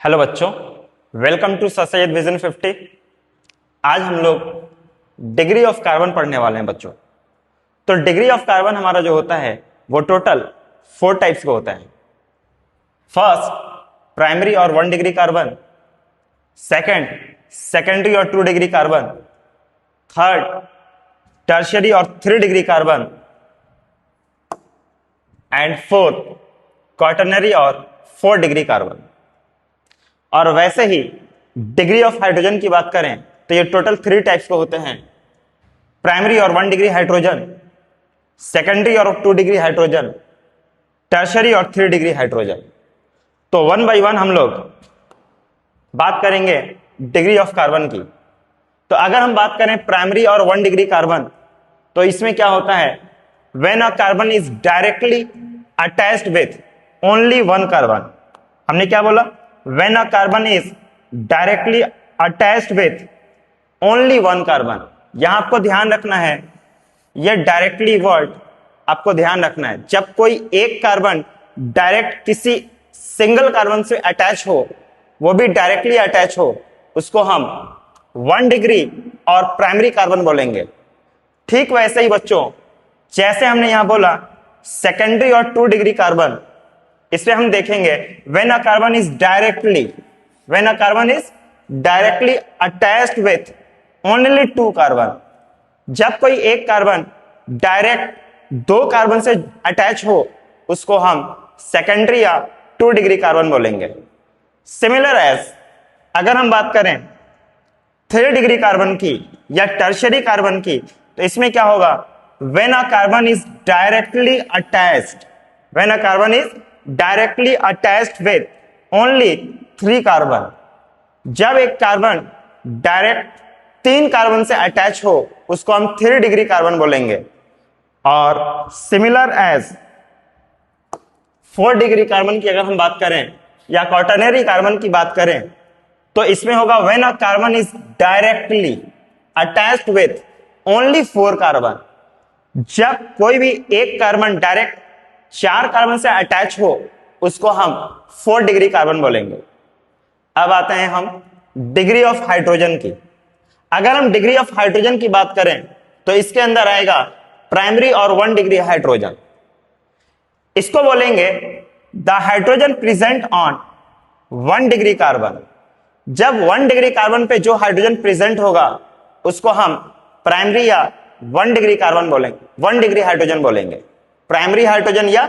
Hello बच्चों, welcome to sir Syed vision 50। आज हम लोग डिग्री ऑफ कार्बन पढ़ने वाले हैं बच्चों। तो डिग्री ऑफ कार्बन हमारा जो होता है वो टोटल 4 टाइप्स का होता है। फर्स्ट, प्राइमरी और 1 डिग्री कार्बन। सेकंड, सेकेंडरी और 2 डिग्री कार्बन। थर्ड, टर्शियरी और 3 degree carbon. And fourth, quaternary और 4 डिग्री कार्बन। और वैसे ही डिग्री ऑफ हाइड्रोजन की बात करें तो ये टोटल 3 टाइप्स के होते हैं। प्राइमरी और 1 डिग्री हाइड्रोजन, सेकेंडरी और 2 डिग्री हाइड्रोजन, टर्शरी और 3 डिग्री हाइड्रोजन। तो 1 बाय 1 हम लोग बात करेंगे डिग्री ऑफ कार्बन की। तो अगर हम बात करें प्राइमरी और 1 डिग्री कार्बन, तो इसमें क्या होता है, when a carbon is directly attached with only 1 carbon. हमने क्या बोला, when a carbon is directly attached with only 1 carbon। यहां आपको ध्यान रखना है, यह डायरेक्टली वर्ड आपको ध्यान रखना है। जब कोई एक कार्बन डायरेक्ट किसी सिंगल कार्बन से अटैच हो, वो भी डायरेक्टली अटैच हो, उसको हम 1 डिग्री और प्राइमरी कार्बन बोलेंगे। ठीक वैसे ही बच्चों, जैसे हमने यहां बोला सेकेंडरी और 2 डिग्री कार्बन, इसमें हम देखेंगे when a carbon is directly attached with only 2 carbon. जब कोई एक कार्बन डायरेक्ट 2 कार्बन से अटैच हो, उसको हम सेकेंडरी या 2 डिग्री कार्बन बोलेंगे। सिमिलर एज अगर हम बात करें 3 डिग्री कार्बन की या टर्शियरी कार्बन की, तो इसमें क्या होगा, when a carbon is directly attached with only 3 carbon. जब एक कार्बन डायरेक्ट 3 कार्बन से अटैच हो, उसको हम 3 डिग्री कार्बन बोलेंगे। और सिमिलर एज 4 डिग्री कार्बन की अगर हम बात करें या क्वाटरनरी कार्बन की बात करें, तो इसमें होगा when a carbon is directly attached with only 4 carbon. जब कोई भी एक कार्बन डायरेक्ट 4 कार्बन से अटैच हो, उसको हम 4 डिग्री कार्बन बोलेंगे। अब आते हैं हम डिग्री ऑफ हाइड्रोजन की। अगर हम डिग्री ऑफ हाइड्रोजन की बात करें तो इसके अंदर आएगा प्राइमरी और 1 डिग्री हाइड्रोजन। इसको बोलेंगे the hydrogen present on 1 degree carbon. जब 1 डिग्री कार्बन पे जो हाइड्रोजन प्रेजेंट होगा, उसको हम प्राइमरी या 1 डिग्री कार्बन बोलेंगे, 1 डिग्री हाइड्रोजन बोलेंगे। प्राइमरी हाइड्रोजन या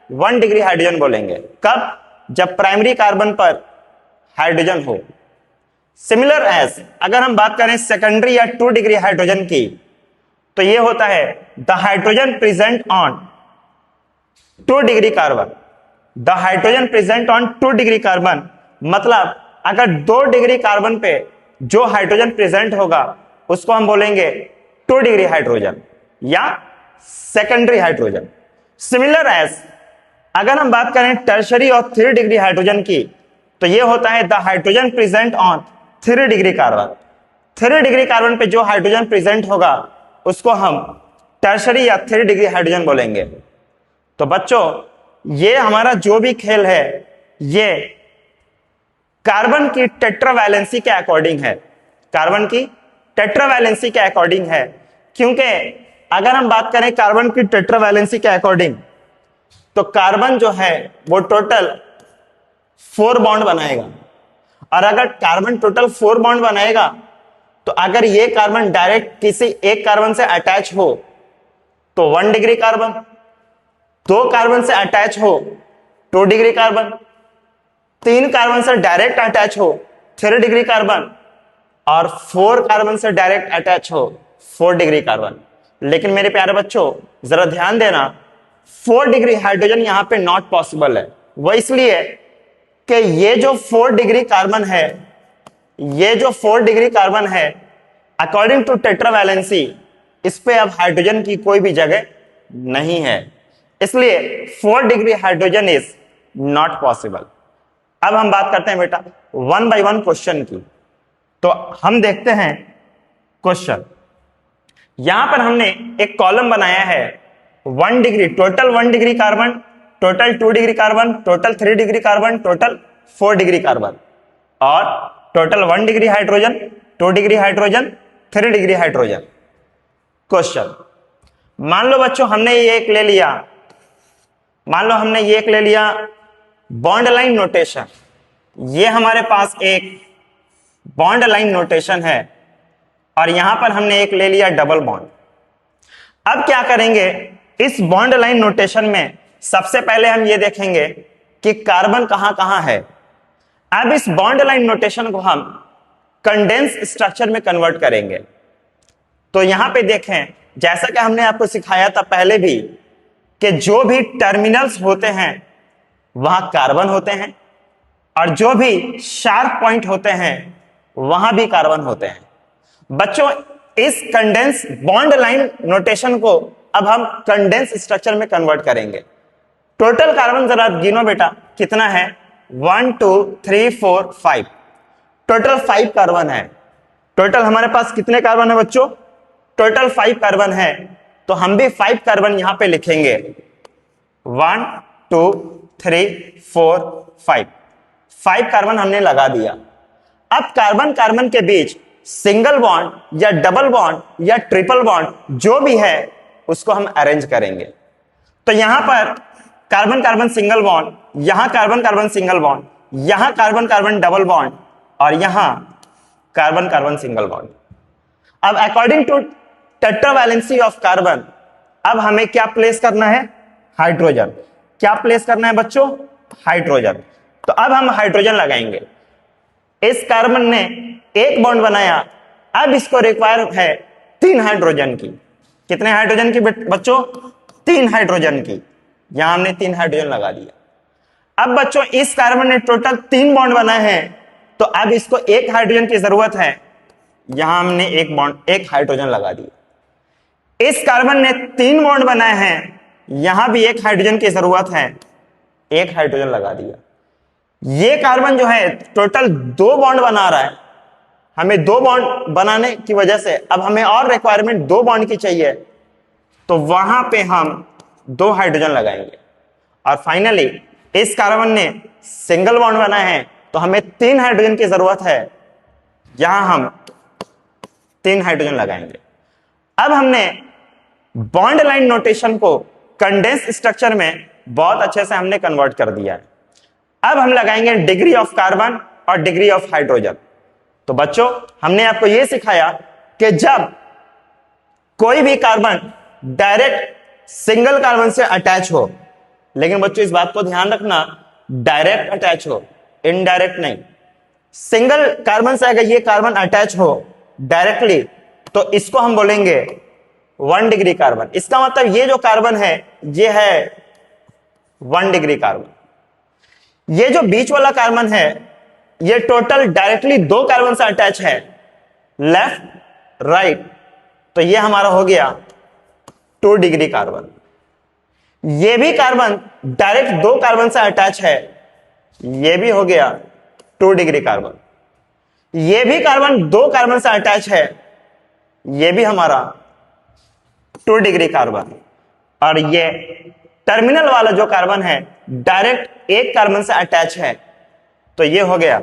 1 डिग्री हाइड्रोजन बोलेंगे। कब, जब प्राइमरी कार्बन पर हाइड्रोजन हो। सिमिलर एज अगर हम बात करें सेकेंडरी या 2 डिग्री हाइड्रोजन की, तो ये होता है the hydrogen present on 2 degree carbon. The hydrogen present on 2 degree carbon मतलब अगर 2 डिग्री कार्बन पे जो हाइड्रोजन प्रेजेंट होगा, उसको हम बोलेंगे 2 डिग्री हाइड्रोजन या सेकेंडरी हाइड्रोजन। सिमिलर एज अगर हम बात करें टर्शरी और 3 डिग्री हाइड्रोजन की, तो ये होता है the hydrogen present on 3 degree carbon. 3 degree carbon पे जो हाइड्रोजन प्रेजेंट होगा, उसको हम टर्शरी या 3 डिग्री हाइड्रोजन बोलेंगे। तो बच्चों, ये हमारा जो भी खेल है, ये कार्बन की टेट्रावैलेंसी के अकॉर्डिंग है। कार्बन की टेट्रावैलेंसी के अकॉर्डिंग है, क्योंकि अगर हम बात करें कार्बन की टेट्रावैलेंसी के अकॉर्डिंग, तो कार्बन जो है वो टोटल 4 बॉन्ड बनाएगा। और अगर कार्बन टोटल 4 बॉन्ड बनाएगा, तो अगर ये कार्बन डायरेक्ट किसी एक कार्बन से अटैच हो तो 1 डिग्री कार्बन, 2 कार्बन से अटैच हो 2 डिग्री कार्बन, 3 कार्बन से डायरेक्ट अटैच हो 3 डिग्री कार्बन, और 4 कार्बन से डायरेक्ट अटैच हो 4 डिग्री कार्बन। लेकिन मेरे प्यारे बच्चों, जरा ध्यान देना, 4 डिग्री हाइड्रोजन यहां पे नॉट पॉसिबल है। वो इसलिए कि ये जो 4 डिग्री कार्बन है, ये जो 4 डिग्री कार्बन है, अकॉर्डिंग टू टेट्रावैलेंसी, इस पे अब हाइड्रोजन की कोई भी जगह नहीं है। इसलिए 4 degree hydrogen is not possible. अब हम बात करते हैं बेटा 1 बाय 1 क्वेश्चन की। तो हम देखते हैं क्वेश्चन। यहां पर हमने एक कॉलम बनाया है 1 degree, total 1 degree carbon, total 2 degree carbon, total 3 degree carbon, total 4 degree carbon. और total 1 degree hydrogen, 2 degree hydrogen, 3 degree hydrogen. Question, मान लो बच्चों हमने ये एक ले लिया, मान लो हमने ये एक ले लिया बॉन्ड लाइन नोटेशन, ये हमारे पास एक बॉन्ड लाइन नोटेशन है और यहां पर हमने एक ले लिया डबल बॉन्ड। अब क्या करेंगे, इस बॉन्ड लाइन नोटेशन में सबसे पहले हम ये देखेंगे कि कार्बन कहां कहां है। अब इस बॉन्ड लाइन नोटेशन को हम कंडेंस स्ट्रक्चर में कन्वर्ट करेंगे। तो यहां पे देखें, जैसा कि हमने आपको सिखाया था पहले भी, कि जो भी टर्मिनल्स होते हैं वहां कार्बन होते हैं और जो भी शार्प पॉइंट होते हैं वहां भी कार्बन होते हैं। बच्चों, इस कंडेंस बॉन्ड लाइन नोटेशन को अब हम कंडेंस स्ट्रक्चर में कन्वर्ट करेंगे। टोटल कार्बन जरा गिनो बेटा, कितना है? 1 2 3 4 5, टोटल 5 कार्बन है। टोटल हमारे पास कितने कार्बन है बच्चों? टोटल 5 कार्बन है। तो हम भी 5 कार्बन यहां पे लिखेंगे, 1 2 3 4 5, 5 कार्बन हमने लगा दिया। अब कार्बन कार्बन के बीच सिंगल बॉन्ड या डबल बॉन्ड या ट्रिपल बॉन्ड जो भी है उसको हम अरेंज करेंगे। तो यहां पर कार्बन कार्बन सिंगल बॉन्ड, यहां कार्बन कार्बन सिंगल बॉन्ड, यहां कार्बन कार्बन डबल बॉन्ड और यहां कार्बन कार्बन सिंगल बॉन्ड। अब according to tetravalency of carbon अब हमें क्या प्लेस करना है? हाइड्रोजन। क्या प्लेस करना है बच्चों? हाइड्रोजन। तो अब हम हाइड्रोजन लगाएंगे। इस कार्बन ने एक बॉन्ड बनाया, अब इसको रिक्वायर है 3 हाइड्रोजन की। कितने हाइड्रोजन की बच्चों? 3 हाइड्रोजन की। यहां हमने 3 हाइड्रोजन लगा दिया। अब बच्चों इस कार्बन ने टोटल 3 बॉन्ड बनाए हैं, तो अब इसको 1 हाइड्रोजन की जरूरत है। यहां हमने एक हाइड्रोजन लगा दिया। इस कार्बन ने 3 बॉन्ड बनाए हैं, यहां भी 1 हाइड्रोजन की जरूरत है, 1 हाइड्रोजन लगा दिया। ये कार्बन जो है टोटल 2 बॉन्ड बना रहा है। हमें 2 बॉन्ड बनाने की वजह से अब हमें और रिक्वायरमेंट 2 बॉन्ड की चाहिए, तो वहां पे हम 2 हाइड्रोजन लगाएंगे। और फाइनली इस कार्बन ने सिंगल बॉन्ड बनाए हैं, तो हमें 3 हाइड्रोजन की जरूरत है, यहां हम 3 हाइड्रोजन लगाएंगे। अब हमने बॉन्ड लाइन नोटेशन को कंडेंस स्ट्रक्चर में बहुत अच्छे से हमने कन्वर्ट कर दिया है। अब हम लगाएंगे डिग्री ऑफ कार्बन और डिग्री ऑफ हाइड्रोजन। तो बच्चों हमने आपको यह सिखाया कि जब कोई भी कार्बन डायरेक्ट सिंगल कार्बन से अटैच हो, लेकिन बच्चों इस बात को ध्यान रखना, डायरेक्ट अटैच हो, इनडायरेक्ट नहीं। सिंगल कार्बन से अगर ये कार्बन अटैच हो डायरेक्टली, तो इसको हम बोलेंगे 1 डिग्री कार्बन। इसका मतलब ये जो कार्बन है ये है 1 डिग्री कार्बन। ये जो बीच वाला कार्बन है ये टोटल डायरेक्टली 2 कार्बन से अटैच है, लेफ्ट राइट, तो ये हमारा हो गया 2 डिग्री कार्बन। ये भी कार्बन डायरेक्ट 2 कार्बन से अटैच है, ये भी हो गया 2 डिग्री कार्बन। ये भी कार्बन 2 कार्बन से अटैच है, ये भी हमारा 2 डिग्री कार्बन। और ये टर्मिनल वाला जो कार्बन है डायरेक्ट 1 कार्बन से अटैच है, तो ये हो गया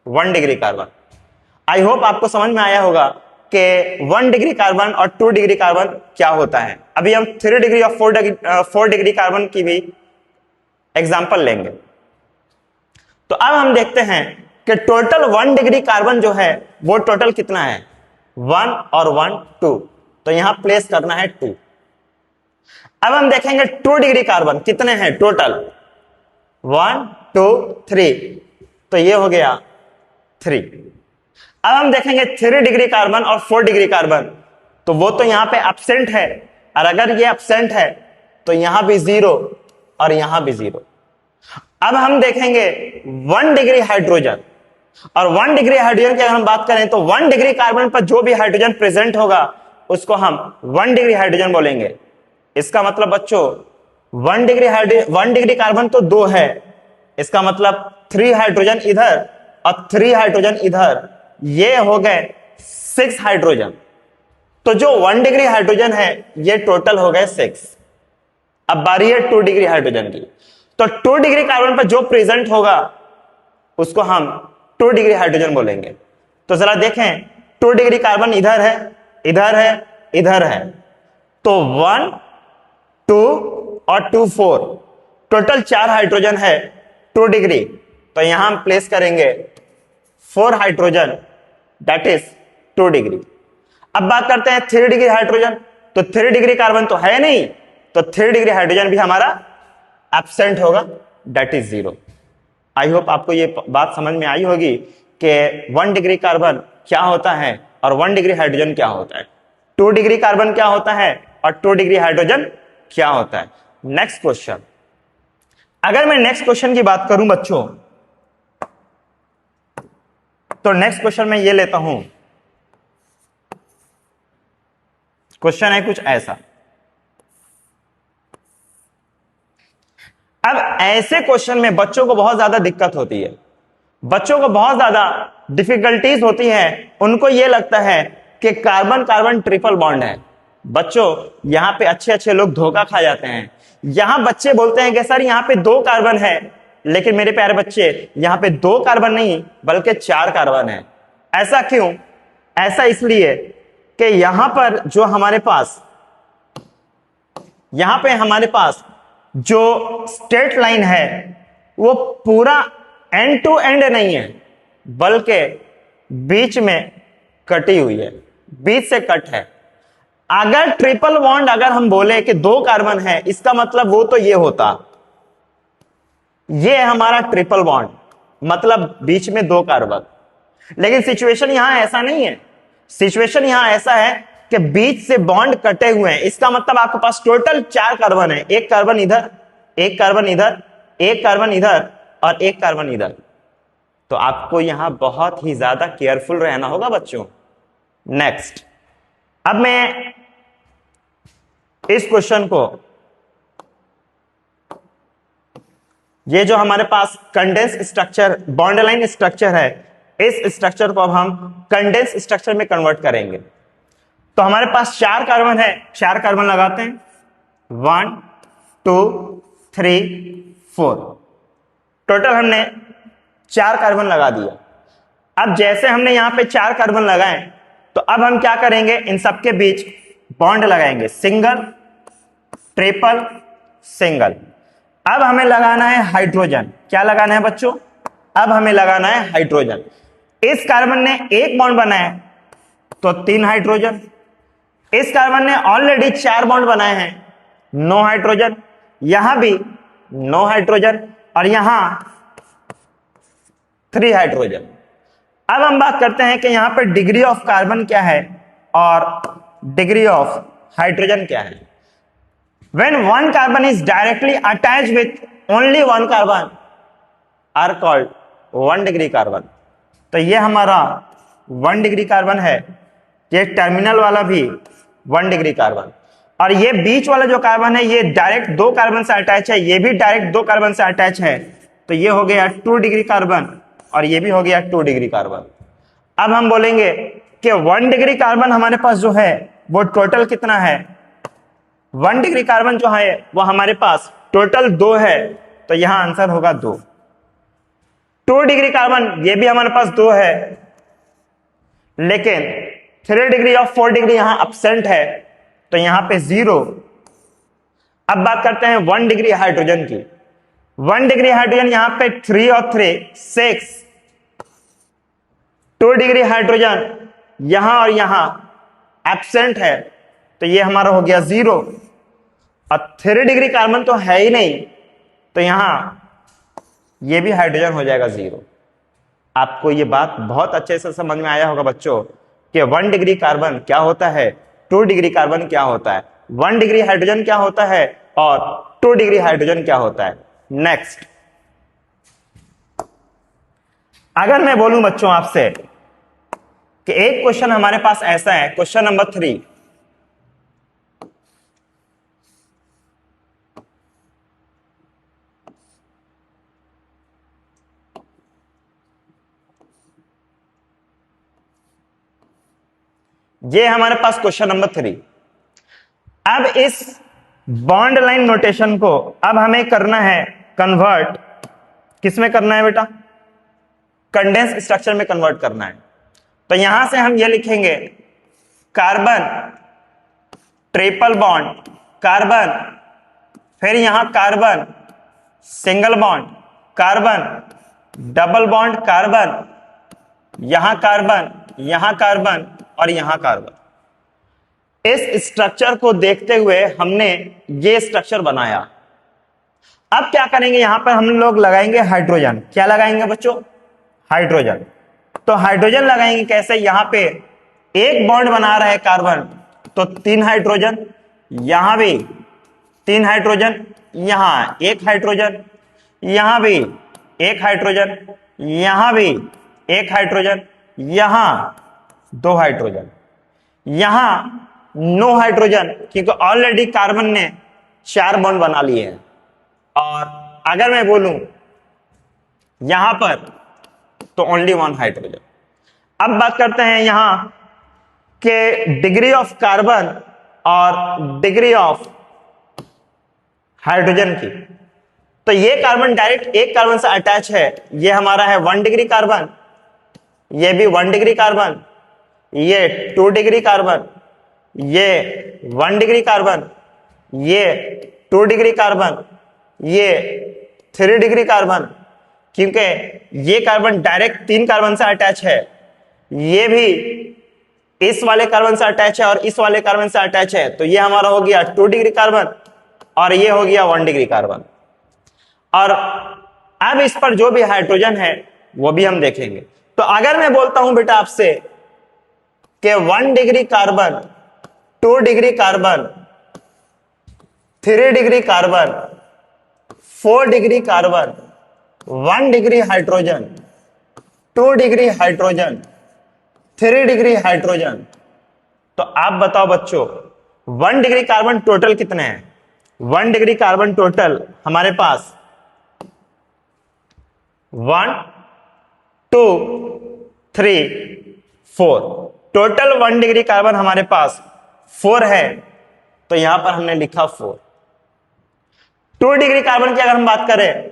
1 डिग्री कार्बन। आई होप आपको समझ में आया होगा कि 1 डिग्री कार्बन और 2 डिग्री कार्बन क्या होता है। अभी हम 3 डिग्री और 4 डिग्री कार्बन की भी एग्जांपल लेंगे। तो अब हम देखते हैं कि टोटल 1 डिग्री कार्बन जो है वो टोटल कितना है? 1 और 1 2, तो यहां प्लेस करना है 2। अब हम देखेंगे 2 डिग्री कार्बन कितने हैं टोटल? 1 2 3, तो ये हो गया 3। अब हम देखेंगे 3 डिग्री कार्बन और 4 डिग्री कार्बन, तो वो तो यहां पे एब्सेंट है, और अगर ये एब्सेंट है तो यहां भी 0 और यहां भी 0। अब हम देखेंगे 1 डिग्री हाइड्रोजन, और 1 डिग्री हाइड्रोजन की अगर हम बात करें तो 1 डिग्री कार्बन पर जो भी हाइड्रोजन प्रेजेंट होगा उसको हम 1 डिग्री हाइड्रोजन बोलेंगे। इसका मतलब बच्चों 1 डिग्री कार्बन तो 2 है, इसका मतलब 3 हाइड्रोजन इधर और 3 हाइड्रोजन इधर, ये हो गए 6 हाइड्रोजन। तो जो 1 डिग्री हाइड्रोजन है ये टोटल हो गए 6। अब बारी है 2 डिग्री हाइड्रोजन की। तो 2 डिग्री कार्बन पर जो प्रेजेंट होगा उसको हम 2 डिग्री हाइड्रोजन बोलेंगे। तो जरा देखें, 2 डिग्री कार्बन इधर है, इधर है, इधर है, तो 1 2 और 2 4, टोटल 4 हाइड्रोजन है 2 डिग्री। तो यहां हम प्लेस करेंगे 4 हाइड्रोजन, दैट इज 2 डिग्री। अब बात करते हैं 3 डिग्री हाइड्रोजन। तो 3 डिग्री कार्बन तो है नहीं, तो 3 डिग्री हाइड्रोजन भी हमारा एब्सेंट होगा, दैट इज 0। आई होप आपको ये बात समझ में आई होगी कि 1 डिग्री कार्बन क्या होता है और 1 डिग्री हाइड्रोजन क्या होता है, 2 डिग्री कार्बन क्या होता है और 2 डिग्री हाइड्रोजन क्या होता है। नेक्स्ट क्वेश्चन, अगर मैं नेक्स्ट क्वेश्चन की बात करूं बच्चों, तो नेक्स्ट क्वेश्चन मैं ये लेता हूं। क्वेश्चन है कुछ ऐसा। अब ऐसे क्वेश्चन में बच्चों को बहुत ज्यादा दिक्कत होती है, बच्चों को बहुत ज्यादा डिफिकल्टीज होती है। उनको यह लगता है कि कार्बन कार्बन ट्रिपल बॉन्ड है। बच्चों, यहां पे अच्छे अच्छे लोग धोखा खा जाते हैं। यहां बच्चे बोलते हैं कि सर यहां पे 2 कार्बन है, लेकिन मेरे प्यारे बच्चे यहां पे 2 कार्बन नहीं बल्कि 4 कार्बन है। ऐसा क्यों? ऐसा इसलिए कि यहां पर जो हमारे पास, यहां पे हमारे पास जो स्ट्रेट लाइन है वो पूरा एंड टू एंड नहीं है, बल्कि बीच में कटी हुई है, बीच से कट है। अगर ट्रिपल बॉन्ड अगर हम बोले कि 2 कार्बन है, इसका मतलब वो तो ये होता, ये है हमारा ट्रिपल बॉन्ड, मतलब बीच में 2 कार्बन। लेकिन सिचुएशन यहां ऐसा नहीं है। सिचुएशन यहां ऐसा है कि बीच से बॉन्ड कटे हुए हैं। इसका मतलब आपके पास टोटल 4 कार्बन है, 1 कार्बन इधर, 1 कार्बन इधर, 1 कार्बन इधर और 1 कार्बन इधर। तो आपको यहां बहुत ही ज्यादा केयरफुल रहना होगा बच्चों। नेक्स्ट, अब मैं इस क्वेश्चन को, ये जो हमारे पास condense structure, bond line structure है, इस स्ट्रक्चर को अब हम कंडेंस स्ट्रक्चर में कन्वर्ट करेंगे। तो हमारे पास 4 कार्बन है, 4 कार्बन लगाते हैं, 1 2 3 4, टोटल हमने 4 कार्बन लगा दिया। अब जैसे हमने यहां पे 4 कार्बन लगाए, तो अब हम क्या करेंगे, इन सबके बीच बॉन्ड लगाएंगे, सिंगल, ट्रिपल, सिंगल। अब हमें लगाना है हाइड्रोजन। क्या लगाना है बच्चों? अब हमें लगाना है हाइड्रोजन। इस कार्बन ने 1 बॉन्ड बनाया तो 3 हाइड्रोजन, इस कार्बन ने ऑलरेडी 4 बॉन्ड बनाए हैं, 9 हाइड्रोजन, यहां भी 9 हाइड्रोजन और यहां 3 हाइड्रोजन। अब हम बात करते हैं कि यहां पर डिग्री ऑफ कार्बन क्या है और डिग्री ऑफ हाइड्रोजन क्या है। When one carbon is directly attached with only one carbon are called 1 degree carbon. तो ये हमारा 1 डिग्री कार्बन है, ये टर्मिनल वाला भी 1 डिग्री कार्बन, और ये बीच वाला जो कार्बन है ये डायरेक्ट 2 कार्बन से अटैच है, ये भी डायरेक्ट 2 कार्बन से अटैच है। तो ये हो गया 2 डिग्री कार्बन और ये भी हो गया 2 डिग्री कार्बन। अब हम बोलेंगे कि 1 डिग्री कार्बन हमारे पास जो है वो टोटल कितना है। 1 डिग्री कार्बन जो है वो हमारे पास टोटल 2 है, तो यहां आंसर होगा 2। 2 डिग्री कार्बन ये भी हमारे पास 2 है, लेकिन 3 डिग्री और 4 डिग्री यहां एब्सेंट है, तो यहां पे 0। अब बात करते हैं 1 डिग्री हाइड्रोजन की। 1 डिग्री हाइड्रोजन यहां पे 3 और 3 6, 2 डिग्री हाइड्रोजन यहां और यहां एब्सेंट है, तो ये हमारा हो गया 0। और 3 डिग्री कार्बन तो है ही नहीं, तो यहां ये भी हाइड्रोजन हो जाएगा 0। आपको ये बात बहुत अच्छे से समझ में आया होगा बच्चों कि 1 डिग्री कार्बन क्या होता है, 2 डिग्री कार्बन क्या होता है, 1 डिग्री हाइड्रोजन क्या होता है और 2 डिग्री हाइड्रोजन क्या होता है। नेक्स्ट, अगर मैं बोलूं बच्चों आपसे कि एक क्वेश्चन हमारे पास ऐसा है, क्वेश्चन नंबर 3, ये हमारे पास क्वेश्चन नंबर 3। अब इस बॉन्ड लाइन नोटेशन को अब हमें करना है कन्वर्ट, किसमें करना है बेटा, कंडेंस स्ट्रक्चर में कन्वर्ट करना है। तो यहां से हम ये लिखेंगे कार्बन ट्रिपल बॉन्ड कार्बन, फिर यहां carbon single bond carbon, double bond carbon, यहां कार्बन, यहां कार्बन और यहां कार्बन। इस स्ट्रक्चर को देखते हुए हमने ये स्ट्रक्चर बनाया। अब क्या करेंगे, यहां पर हम लोग लगाएंगे हाइड्रोजन। क्या लगाएंगे बच्चों? हाइड्रोजन। तो हाइड्रोजन लगाएंगे कैसे? यहां पे एक बॉन्ड बना रहा है कार्बन, तो 3 हाइड्रोजन, यहां भी 3 हाइड्रोजन, यहां 1 हाइड्रोजन, यहां भी 1 हाइड्रोजन, यहां भी 1 हाइड्रोजन, यहां 2 हाइड्रोजन, यहां 9 हाइड्रोजन, क्योंकि ऑलरेडी कार्बन ने 4 बॉन्ड बना लिए हैं। और अगर मैं बोलूं यहां पर तो ओनली 1 हाइड्रोजन। अब बात करते हैं यहां के डिग्री ऑफ कार्बन और डिग्री ऑफ हाइड्रोजन की। तो ये कार्बन डायरेक्ट एक कार्बन से अटैच है, ये हमारा है 1 डिग्री कार्बन, ये भी 1 डिग्री कार्बन, ये 2 डिग्री कार्बन, ये 1 डिग्री कार्बन, ये 2 डिग्री कार्बन, ये 3 डिग्री कार्बन, क्योंकि ये कार्बन डायरेक्ट 3 कार्बन से अटैच है, ये भी इस वाले कार्बन से अटैच है और इस वाले कार्बन से अटैच है। तो ये हमारा हो गया 2 डिग्री कार्बन और ये हो गया 1 डिग्री कार्बन। और अब इस पर जो भी हाइड्रोजन है वो भी हम देखेंगे। तो अगर मैं बोलता हूं बेटा आपसे कि 1 degree carbon, 2 degree carbon, 3 degree carbon, 4 degree carbon, 1 degree hydrogen, 2 degree hydrogen, 3 degree hydrogen, तो आप बताओ बच्चों 1 डिग्री कार्बन टोटल कितने हैं? 1 डिग्री कार्बन टोटल हमारे पास 1 2 3 4, टोटल 1 डिग्री कार्बन हमारे पास 4 है, तो यहां पर हमने लिखा 4। 2 डिग्री कार्बन की अगर हम बात करें,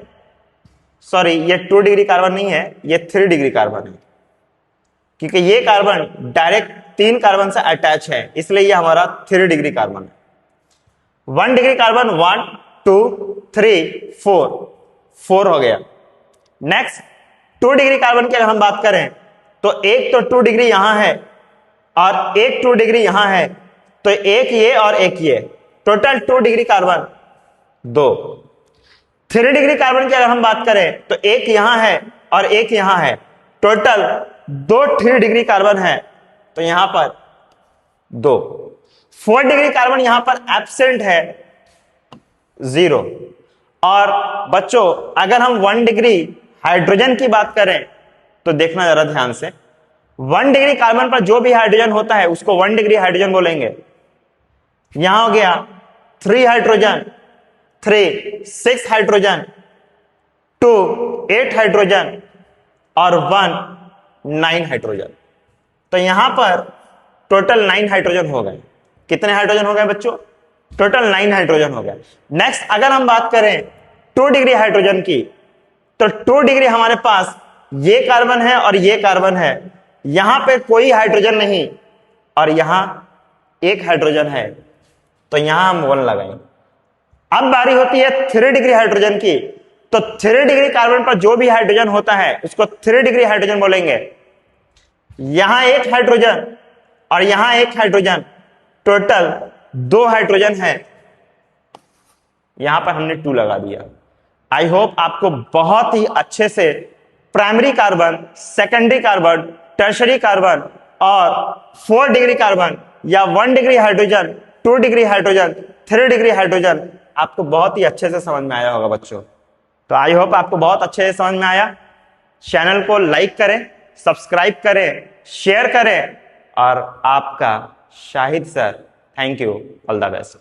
सॉरी ये 2 डिग्री कार्बन नहीं है, ये 3 डिग्री कार्बन है, क्योंकि ये कार्बन डायरेक्ट 3 कार्बन से अटैच है, इसलिए ये हमारा 3 डिग्री कार्बन है। 1 डिग्री कार्बन 1 2 3 4, 4 हो गया। नेक्स्ट 2 डिग्री कार्बन की अगर हम बात करें तो एक तो 2 डिग्री यहां है और एक 2 डिग्री यहां है, तो एक ये और एक ये, total 2 degree carbon 2। 3 degree carbon की अगर हम बात करें तो एक यहां है और एक यहां है, टोटल 2 3 डिग्री कार्बन है, तो यहां पर 2। 4 डिग्री कार्बन यहां पर एब्सेंट है, 0। और बच्चों अगर हम 1 डिग्री हाइड्रोजन की बात करें तो देखना जरा ध्यान से, 1 डिग्री कार्बन पर जो भी हाइड्रोजन होता है उसको 1 डिग्री हाइड्रोजन बोलेंगे। यहां हो गया 3 हाइड्रोजन, 3 6 हाइड्रोजन, 2 8 हाइड्रोजन और 1 9 हाइड्रोजन। तो यहां पर टोटल 9 हाइड्रोजन हो गए। कितने हाइड्रोजन हो गए बच्चों? टोटल 9 हाइड्रोजन हो गए। नेक्स्ट अगर हम बात करें 2 डिग्री हाइड्रोजन की, तो 2 डिग्री हमारे पास ये कार्बन है और ये कार्बन है, यहां पे कोई हाइड्रोजन नहीं और यहां एक हाइड्रोजन है, तो यहां हम 1 लगाएंगे। अब बारी होती है 3 डिग्री हाइड्रोजन की, तो 3 डिग्री कार्बन पर जो भी हाइड्रोजन होता है उसको 3 डिग्री हाइड्रोजन बोलेंगे। यहां एक हाइड्रोजन और यहां एक हाइड्रोजन, टोटल 2 हाइड्रोजन है, यहां पर हमने 2 लगा दिया। आई होप आपको बहुत ही अच्छे से primary carbon, secondary carbon, tertiary carbon और 4 डिग्री कार्बन या 1 degree hydrogen, 2 degree hydrogen, 3 degree hydrogen आपको बहुत ही अच्छे से समझ में आया होगा बच्चों। तो आई होप आपको बहुत अच्छे से समझ में आया। चैनल को लाइक करें, सब्सक्राइब करें, शेयर करें और आपका Shahid sir, thank you, all the best.